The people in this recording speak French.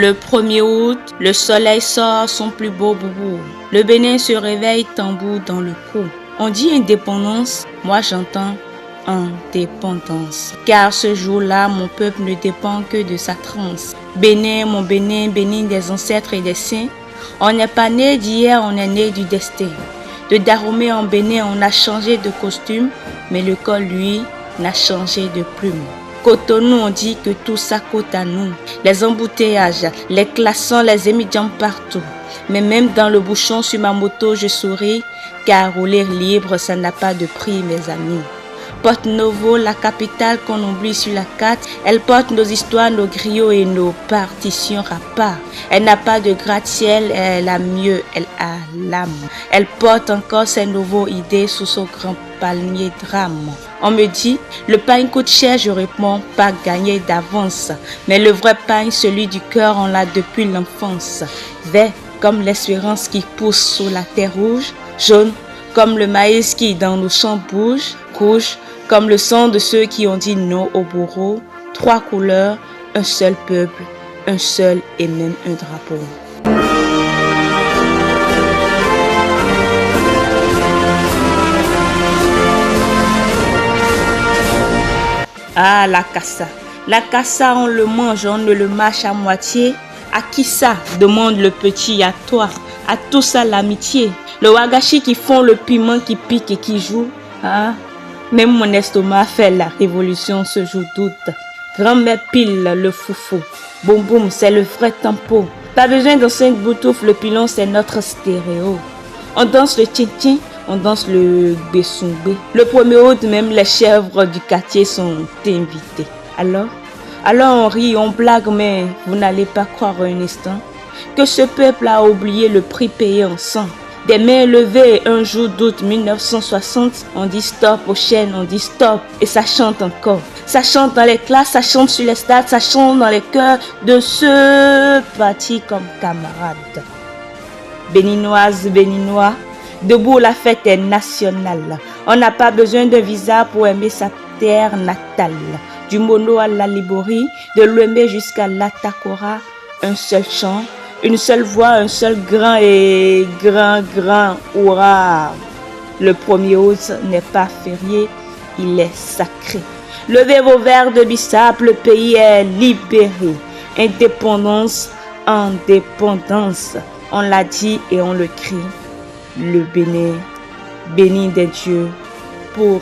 Le 1er août, le soleil sort son plus beau boubou. Le Bénin se réveille tambour dans le cou. On dit indépendance, moi j'entends indépendance. Car ce jour-là, mon peuple ne dépend que de sa transe. Bénin, mon Bénin, Bénin des ancêtres et des saints. On n'est pas né d'hier, on est né du destin. De Dahomey en Bénin, on a changé de costume, mais le col, lui, n'a changé de plume. Cotonou, on dit que tout ça coûte à nous. Les embouteillages, les glaçons, les émidiants partout. Mais même dans le bouchon sur ma moto, je souris, car rouler libre, ça n'a pas de prix, mes amis. Porto Novo, la capitale qu'on oublie sur la carte, elle porte nos histoires, nos griots et nos partitions à part. Elle n'a pas de gratte-ciel, elle a mieux, elle a l'âme. Elle porte encore ses nouveaux idées sous son grand palmier drame. On me dit, le pain coûte cher, je réponds, pas gagné d'avance. Mais le vrai pain, celui du cœur, on l'a depuis l'enfance. Vert comme l'espérance qui pousse sous la terre rouge, jaune comme le maïs qui dans nos champs bouge, rouge comme le sang de ceux qui ont dit non au bourreau. 3 couleurs, un seul peuple, un seul et même un drapeau. Ah, la cassa. La cassa, on le mange, on ne le mâche à moitié. À qui ça? Demande le petit. À toi. À tout ça l'amitié. Le wagashi qui fond le piment qui pique et qui joue. Ah, même mon estomac fait la révolution ce jour d'août. Grand-mère pile le foufou. Boum boum, c'est le vrai tempo. Pas besoin de 5 boutoufles, le pilon c'est notre stéréo. On danse le tchin-tchin, on danse le bessoumbe. Le 1er août, même les chèvres du quartier sont invitées. Alors on rit, on blague, mais vous n'allez pas croire un instant que ce peuple a oublié le prix payé en sang. Des mains levées, un jour d'août 1960, on dit stop aux chaînes, on dit stop, et ça chante encore. Ça chante dans les classes, ça chante sur les stades, ça chante dans les cœurs de ceux partis comme camarades. Béninoises, Béninois, debout, la fête est nationale. On n'a pas besoin de visa pour aimer sa terre natale. Du Mono à la Libori, de l'Ouémé jusqu'à l'Atakora, un seul chant. Une seule voix, un seul grand et grand hurrah. Le 1er août n'est pas férié, il est sacré. Levez vos verres de bissap, le pays est libéré. Indépendance, indépendance. On l'a dit et on le crie. Le Bénin, béni des dieux pour